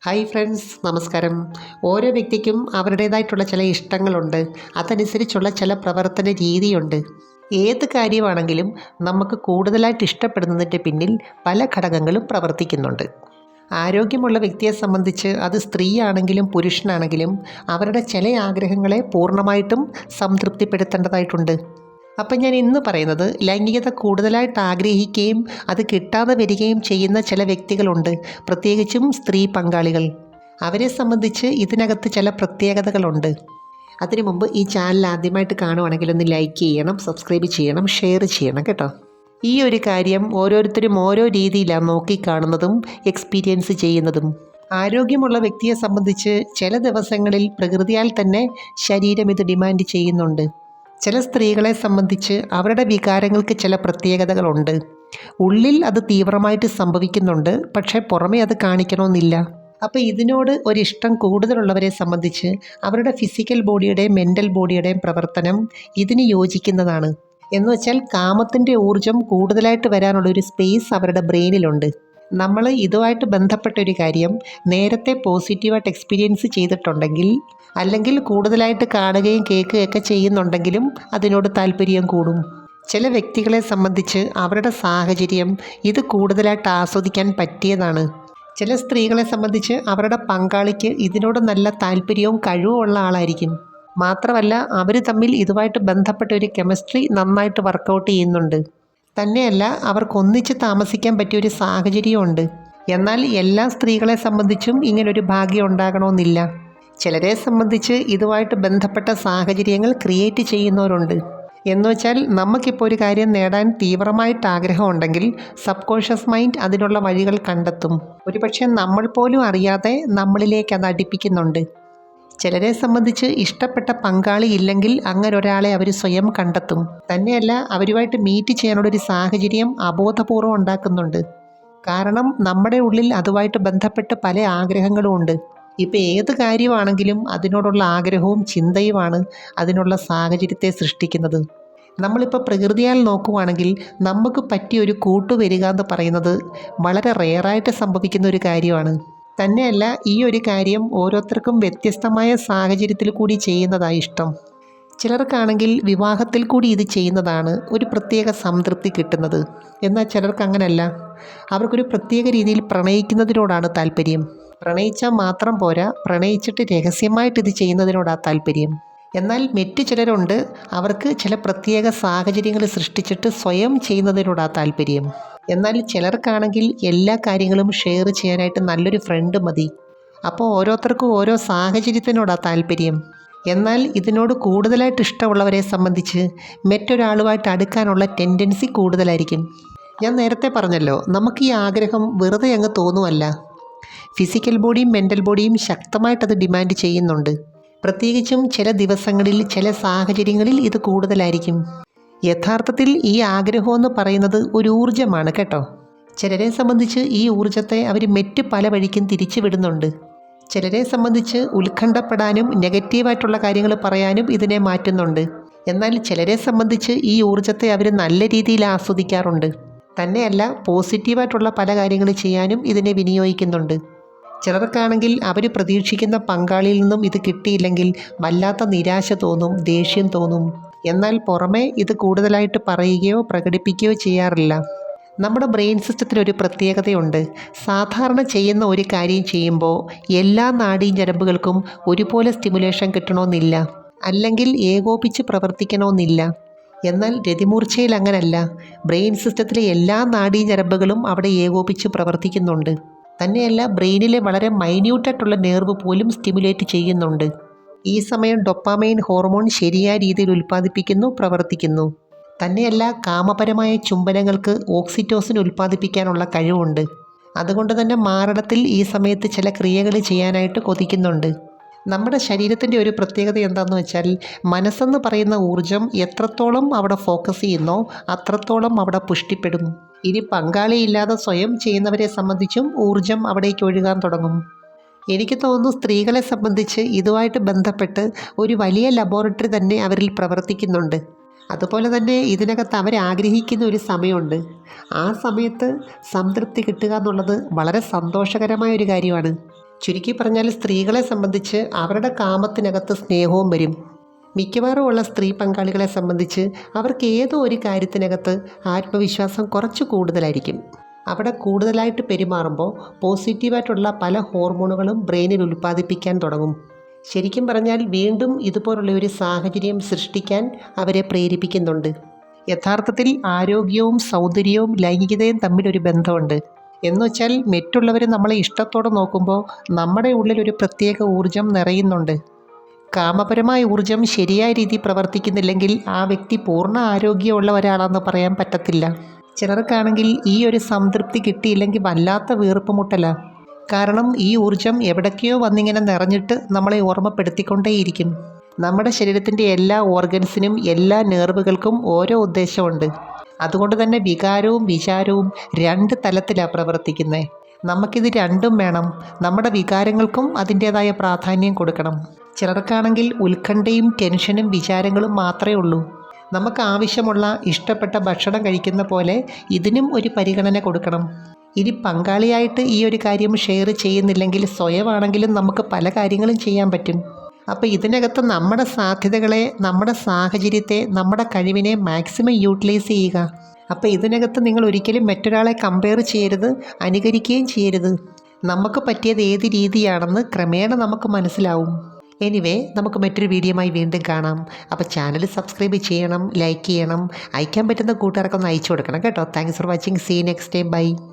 Hi friends, നമസ്കാരം. ഓരോ വ്യക്തിക്കും അവരുടേതായിട്ടുള്ള ചില ഇഷ്ടങ്ങളുണ്ട്. അതനുസരിച്ചുള്ള ചില പ്രവർത്തന രീതിയുണ്ട്. ഏത് കാര്യമാണെങ്കിലും നമുക്ക് കൂടുതലായിട്ട് ഇഷ്ടപ്പെടുന്നതിൻ്റെ പിന്നിൽ പല ഘടകങ്ങളും പ്രവർത്തിക്കുന്നുണ്ട്. ആരോഗ്യമുള്ള വ്യക്തിയെ സംബന്ധിച്ച് അത് സ്ത്രീയാണെങ്കിലും പുരുഷനാണെങ്കിലും അവരുടെ ചില ആഗ്രഹങ്ങളെ പൂർണ്ണമായിട്ടും സംതൃപ്തിപ്പെടുത്തേണ്ടതായിട്ടുണ്ട്. അപ്പം ഞാൻ ഇന്ന് പറയുന്നത് ലൈംഗികത കൂടുതലായിട്ട് ആഗ്രഹിക്കുകയും അത് കിട്ടാതെ വരികയും ചെയ്യുന്ന ചില വ്യക്തികളുണ്ട്, പ്രത്യേകിച്ചും സ്ത്രീ പങ്കാളികൾ. അവരെ സംബന്ധിച്ച് ഇതിനകത്ത് ചില പ്രത്യേകതകളുണ്ട്. അതിനു മുമ്പ് ഈ ചാനൽ ആദ്യമായിട്ട് കാണുവാണെങ്കിൽ ഒന്ന് ലൈക്ക് ചെയ്യണം, സബ്സ്ക്രൈബ് ചെയ്യണം, ഷെയർ ചെയ്യണം കേട്ടോ. ഈ ഒരു കാര്യം ഓരോരുത്തരും ഓരോ രീതിയിലാണ് നോക്കിക്കാണുന്നതും എക്സ്പീരിയൻസ് ചെയ്യുന്നതും. ആരോഗ്യമുള്ള വ്യക്തിയെ സംബന്ധിച്ച് ചില ദിവസങ്ങളിൽ പ്രകൃതിയാൽ തന്നെ ശരീരം ഇത് ഡിമാൻഡ് ചെയ്യുന്നുണ്ട്. ചില സ്ത്രീകളെ സംബന്ധിച്ച് അവരുടെ വികാരങ്ങൾക്ക് ചില പ്രത്യേകതകളുണ്ട്. ഉള്ളിൽ അത് തീവ്രമായിട്ട് സംഭവിക്കുന്നുണ്ട്, പക്ഷേ പുറമേ അത് കാണിക്കണമെന്നില്ല. അപ്പോൾ ഇതിനോട് ഒരിഷ്ടം കൂടുതലുള്ളവരെ സംബന്ധിച്ച് അവരുടെ ഫിസിക്കൽ ബോഡിയുടെയും മെൻ്റൽ ബോഡിയുടെയും പ്രവർത്തനം ഇതിന് യോജിക്കുന്നതാണ്. എന്ന് വെച്ചാൽ കാമത്തിൻ്റെ ഊർജം കൂടുതലായിട്ട് വരാനുള്ളൊരു സ്പേസ് അവരുടെ ബ്രെയിനിലുണ്ട്. നമ്മൾ ഇതുമായിട്ട് ബന്ധപ്പെട്ട ഒരു കാര്യം നേരത്തെ പോസിറ്റീവായിട്ട് എക്സ്പീരിയൻസ് ചെയ്തിട്ടുണ്ടെങ്കിൽ, അല്ലെങ്കിൽ കൂടുതലായിട്ട് കാണുകയും കേൾക്കുകയൊക്കെ ചെയ്യുന്നുണ്ടെങ്കിലും അതിനോട് താല്പര്യം കൂടും. ചില വ്യക്തികളെ സംബന്ധിച്ച് അവരുടെ സാഹചര്യം ഇത് കൂടുതലായിട്ട് ആസ്വദിക്കാൻ പറ്റിയതാണ്. ചില സ്ത്രീകളെ സംബന്ധിച്ച് അവരുടെ പങ്കാളിക്ക് ഇതിനോട് നല്ല താല്പര്യവും കഴിവും ഉള്ള ആളായിരിക്കും. മാത്രമല്ല അവർ തമ്മിൽ ഇതുമായിട്ട് ബന്ധപ്പെട്ട ഒരു കെമിസ്ട്രി നന്നായിട്ട് വർക്കൗട്ട് ചെയ്യുന്നുണ്ട്. തന്നെയല്ല അവർക്കൊന്നിച്ച് താമസിക്കാൻ പറ്റിയൊരു സാഹചര്യമുണ്ട്. എന്നാൽ എല്ലാ സ്ത്രീകളെ സംബന്ധിച്ചും ഇങ്ങനൊരു ഭാഗ്യം ഉണ്ടാകണമെന്നില്ല. ചിലരെ സംബന്ധിച്ച് ഇതുമായിട്ട് ബന്ധപ്പെട്ട സാഹചര്യങ്ങൾ ക്രിയേറ്റ് ചെയ്യുന്നവരുണ്ട്. എന്നുവെച്ചാൽ നമുക്കിപ്പോൾ ഒരു കാര്യം നേടാൻ തീവ്രമായിട്ട് ആഗ്രഹമുണ്ടെങ്കിൽ സബ് കോൺഷ്യസ് മൈൻഡ് അതിനുള്ള വഴികൾ കണ്ടെത്തും. ഒരുപക്ഷെ നമ്മൾ പോലും അറിയാതെ നമ്മളിലേക്ക് അത് അടുപ്പിക്കുന്നുണ്ട്. ചിലരെ സംബന്ധിച്ച് ഇഷ്ടപ്പെട്ട പങ്കാളി ഇല്ലെങ്കിൽ അങ്ങനെ ഒരാളെ അവർ സ്വയം കണ്ടെത്തും. തന്നെയല്ല അവരുമായിട്ട് മീറ്റ് ചെയ്യാനുള്ളൊരു സാഹചര്യം അബോധപൂർവം ഉണ്ടാക്കുന്നുണ്ട്. കാരണം നമ്മുടെ ഉള്ളിൽ അതുമായിട്ട് ബന്ധപ്പെട്ട് പല ആഗ്രഹങ്ങളും ഉണ്ട്. ഇപ്പോൾ ഏത് കാര്യമാണെങ്കിലും അതിനോടുള്ള ആഗ്രഹവും ചിന്തയുമാണ് അതിനുള്ള സാഹചര്യത്തെ സൃഷ്ടിക്കുന്നത്. നമ്മളിപ്പോൾ പ്രകൃതിയാൽ നോക്കുവാണെങ്കിൽ നമുക്ക് പറ്റിയൊരു കൂട്ടുവരിക എന്ന് പറയുന്നത് വളരെ റെയറായിട്ട് സംഭവിക്കുന്ന ഒരു കാര്യമാണ്. തന്നെയല്ല ഈ ഒരു കാര്യം ഓരോരുത്തർക്കും വ്യത്യസ്തമായ സാഹചര്യത്തിൽ കൂടി ചെയ്യുന്നതായി ഇഷ്ടം. ചിലർക്കാണെങ്കിൽ വിവാഹത്തിൽ കൂടി ഇത് ചെയ്യുന്നതാണ് ഒരു പ്രത്യേക സംതൃപ്തി കിട്ടുന്നത്. എന്നാൽ ചിലർക്ക് അങ്ങനല്ല, അവർക്കൊരു പ്രത്യേക രീതിയിൽ പ്രണയിക്കുന്നതിനോടാണ് താല്പര്യം. പ്രണയിച്ചാൽ മാത്രം പോരാ, പ്രണയിച്ചിട്ട് രഹസ്യമായിട്ട് ഇത് ചെയ്യുന്നതിനോടാണ് താല്പര്യം. എന്നാൽ മറ്റു ചിലരുണ്ട്, അവർക്ക് ചില പ്രത്യേക സാഹചര്യങ്ങൾ സൃഷ്ടിച്ചിട്ട് സ്വയം ചെയ്യുന്നതിനോടാണ് താല്പര്യം. എന്നാൽ ചിലർക്കാണെങ്കിൽ എല്ലാ കാര്യങ്ങളും ഷെയർ ചെയ്യാനായിട്ട് നല്ലൊരു ഫ്രണ്ട് മതി. അപ്പോൾ ഓരോരുത്തർക്കും ഓരോ സാഹചര്യത്തിനോടാണ് താല്പര്യം. എന്നാൽ ഇതിനോട് കൂടുതലായിട്ട് ഇഷ്ടമുള്ളവരെ സംബന്ധിച്ച് മറ്റൊരാളുമായിട്ട് അടുക്കാനുള്ള ടെൻഡൻസി കൂടുതലായിരിക്കും. ഞാൻ നേരത്തെ പറഞ്ഞല്ലോ, നമുക്ക് ഈ ആഗ്രഹം വെറുതെ അങ്ങ് തോന്നുമല്ല. ഫിസിക്കൽ ബോഡിയും മെൻ്റൽ ബോഡിയും ശക്തമായിട്ടത് ഡിമാൻഡ് ചെയ്യുന്നുണ്ട്. പ്രത്യേകിച്ചും ചില ദിവസങ്ങളിൽ ചില സാഹചര്യങ്ങളിൽ ഇത് കൂടുതലായിരിക്കും. യഥാർത്ഥത്തിൽ ഈ ആഗ്രഹമെന്ന് പറയുന്നത് ഒരു ഊർജ്ജമാണ് കേട്ടോ. ചിലരെ സംബന്ധിച്ച് ഈ ഊർജ്ജത്തെ അവർ മറ്റ് പല വഴിക്കും തിരിച്ചു വിടുന്നുണ്ട്. ചിലരെ സംബന്ധിച്ച് ഉത്കണ്ഠപ്പെടാനും നെഗറ്റീവായിട്ടുള്ള കാര്യങ്ങൾ പറയാനും ഇതിനെ മാറ്റുന്നുണ്ട്. എന്നാൽ ചിലരെ സംബന്ധിച്ച് ഈ ഊർജ്ജത്തെ അവർ നല്ല രീതിയിൽ ആസ്വദിക്കാറുണ്ട്. തന്നെയല്ല പോസിറ്റീവായിട്ടുള്ള പല കാര്യങ്ങൾ ചെയ്യാനും ഇതിനെ വിനിയോഗിക്കുന്നുണ്ട്. ചിലർക്കാണെങ്കിൽ അവർ പ്രതീക്ഷിക്കുന്ന പങ്കാളിയിൽ നിന്നും ഇത് കിട്ടിയില്ലെങ്കിൽ വല്ലാത്ത നിരാശ തോന്നും, ദേഷ്യം തോന്നും. എന്നാൽ പുറമേ ഇത് കൂടുതലായിട്ട് പറയുകയോ പ്രകടിപ്പിക്കുകയോ ചെയ്യാറില്ല. നമ്മുടെ ബ്രെയിൻ സിസ്റ്റത്തിനൊരു പ്രത്യേകതയുണ്ട്. സാധാരണ ചെയ്യുന്ന ഒരു കാര്യം ചെയ്യുമ്പോൾ എല്ലാ നാഡീഞരമ്പുകൾക്കും ഒരുപോലെ സ്റ്റിമുലേഷൻ കിട്ടണമെന്നില്ല, അല്ലെങ്കിൽ ഏകോപിച്ച് പ്രവർത്തിക്കണമെന്നില്ല. എന്നാൽ രതിമൂർച്ചയിൽ അങ്ങനല്ല. ബ്രെയിൻ സിസ്റ്റത്തിലെ എല്ലാ നാഡീഞരമ്പുകളും അവിടെ ഏകോപിച്ച് പ്രവർത്തിക്കുന്നുണ്ട്. തന്നെയല്ല ബ്രെയിനിലെ വളരെ മൈന്യൂട്ടായിട്ടുള്ള നെർവ് പോലും സ്റ്റിമുലേറ്റ് ചെയ്യുന്നുണ്ട്. ഈ സമയം ഡൊപ്പാമൈൻ ഹോർമോൺ ശരിയായ രീതിയിൽ ഉൽപ്പാദിപ്പിക്കുന്നു, പ്രവർത്തിക്കുന്നു. തന്നെയല്ല കാമപരമായ ചുംബനങ്ങൾക്ക് ഓക്സിറ്റോസിൻ ഉൽപ്പാദിപ്പിക്കാനുള്ള കഴിവുണ്ട്. അതുകൊണ്ട് തന്നെ മാരടത്തിൽ ഈ സമയത്ത് ചില ക്രിയകൾ ചെയ്യാനായിട്ട് കൊതിക്കുന്നുണ്ട്. നമ്മുടെ ശരീരത്തിൻ്റെ ഒരു പ്രത്യേകത എന്താണെന്ന് വെച്ചാൽ, മനസ്സെന്ന് പറയുന്ന ഊർജം എത്രത്തോളം അവിടെ ഫോക്കസ് ചെയ്യുന്നോ അത്രത്തോളം അവിടെ പുഷ്ടിപ്പെടും. ഇനി പങ്കാളിയില്ലാതെ സ്വയം ചെയ്യുന്നവരെ സംബന്ധിച്ചും ഊർജം അവിടേക്ക് ഒഴുകാൻ തുടങ്ങും. എനിക്ക് തോന്നുന്നു സ്ത്രീകളെ സംബന്ധിച്ച് ഇതുമായിട്ട് ബന്ധപ്പെട്ട് ഒരു വലിയ ലബോറട്ടറി തന്നെ അവരിൽ പ്രവർത്തിക്കുന്നുണ്ട്. അതുപോലെ തന്നെ ഇതിനകത്ത് അവരാഗ്രഹിക്കുന്ന ഒരു സമയമുണ്ട്. ആ സമയത്ത് സംതൃപ്തി കിട്ടുക എന്നുള്ളത് വളരെ സന്തോഷകരമായ ഒരു കാര്യമാണ്. ചുരുക്കി പറഞ്ഞാൽ സ്ത്രീകളെ സംബന്ധിച്ച് അവരുടെ കാമത്തിനകത്ത് സ്നേഹവും വരും. മിക്കവാറും ഉള്ള സ്ത്രീ പങ്കാളികളെ സംബന്ധിച്ച് അവർക്ക് ഏതോ ഒരു കാര്യത്തിനകത്ത് ആത്മവിശ്വാസം കുറച്ച് കൂടുതലായിരിക്കും. അവിടെ കൂടുതലായിട്ട് പെരുമാറുമ്പോൾ പോസിറ്റീവായിട്ടുള്ള പല ഹോർമോണുകളും ബ്രെയിനിൽ ഉൽപ്പാദിപ്പിക്കാൻ തുടങ്ങും. ശരിക്കും പറഞ്ഞാൽ വീണ്ടും ഇതുപോലുള്ള ഒരു സാഹചര്യം സൃഷ്ടിക്കാൻ അവരെ പ്രേരിപ്പിക്കുന്നുണ്ട്. യഥാർത്ഥത്തിൽ ആരോഗ്യവും സൗന്ദര്യവും ലൈംഗികതയും തമ്മിലൊരു ബന്ധമുണ്ട്. എന്നുവെച്ചാൽ മറ്റുള്ളവർ നമ്മളെ ഇഷ്ടത്തോടെ നോക്കുമ്പോൾ നമ്മുടെ ഉള്ളിലൊരു പ്രത്യേക ഊർജം നിറയുന്നുണ്ട്. കാമപരമായ ഊർജം ശരിയായ രീതിയിൽ പ്രവർത്തിക്കുന്നില്ലെങ്കിൽ ആ വ്യക്തി പൂർണ്ണ ആരോഗ്യമുള്ള ഒരാളാണെന്ന് പറയാൻ പറ്റത്തില്ല. ചിലർക്കാണെങ്കിൽ ഈ ഒരു സംതൃപ്തി കിട്ടിയില്ലെങ്കിൽ വല്ലാത്ത വീർപ്പുമുട്ടല. കാരണം ഈ ഊർജം എവിടേക്കോ വന്നിങ്ങനെ നിറഞ്ഞിട്ട് നമ്മളെ ഓർമ്മപ്പെടുത്തിക്കൊണ്ടേയിരിക്കും. നമ്മുടെ ശരീരത്തിൻ്റെ എല്ലാ ഓർഗൻസിനും എല്ലാ നെർവുകൾക്കും ഓരോ ഉദ്ദേശമുണ്ട്. അതുകൊണ്ട് തന്നെ വികാരവും വിചാരവും രണ്ട് തലത്തിലാണ് പ്രവർത്തിക്കുന്നത്. നമുക്കിത് രണ്ടും വേണം. നമ്മുടെ വികാരങ്ങൾക്കും അതിൻ്റേതായ പ്രാധാന്യം കൊടുക്കണം. ചിലർക്കാണെങ്കിൽ ഉത്കണ്ഠയും ടെൻഷനും വിചാരങ്ങളും മാത്രമേ ഉള്ളൂ. നമുക്ക് ആവശ്യമുള്ള ഇഷ്ടപ്പെട്ട ഭക്ഷണം കഴിക്കുന്ന പോലെ ഇതിനും ഒരു പരിഗണന കൊടുക്കണം. ഇനി പങ്കാളിയായിട്ട് ഈ ഒരു കാര്യം ഷെയർ ചെയ്യുന്നില്ലെങ്കിൽ സ്വയമാണെങ്കിലും നമുക്ക് പല കാര്യങ്ങളും ചെയ്യാൻ പറ്റും. അപ്പോൾ ഇതിനകത്ത് നമ്മുടെ സാധ്യതകളെ, നമ്മുടെ സാഹചര്യത്തെ, നമ്മുടെ കഴിവിനെ മാക്സിമം യൂട്ടിലൈസ് ചെയ്യുക. അപ്പോൾ ഇതിനകത്ത് നിങ്ങൾ ഒരിക്കലും മറ്റൊരാളെ കമ്പയർ ചെയ്യരുത്, അനുകരിക്കുകയും ചെയ്യരുത്. നമുക്ക് പറ്റിയത് ഏത് രീതിയാണെന്ന് ക്രമേണ നമുക്ക് മനസ്സിലാവും. എനിവേ, നമുക്ക് മറ്റൊരു വീഡിയോയുമായി വീണ്ടും കാണാം. അപ്പോൾ ചാനൽ സബ്സ്ക്രൈബ് ചെയ്യണം, ലൈക്ക് ചെയ്യണം, അയക്കാൻ പറ്റുന്ന കൂട്ടുകാർക്കൊന്ന് അയച്ചു കൊടുക്കണം കേട്ടോ. Thanks for watching. See next time. By.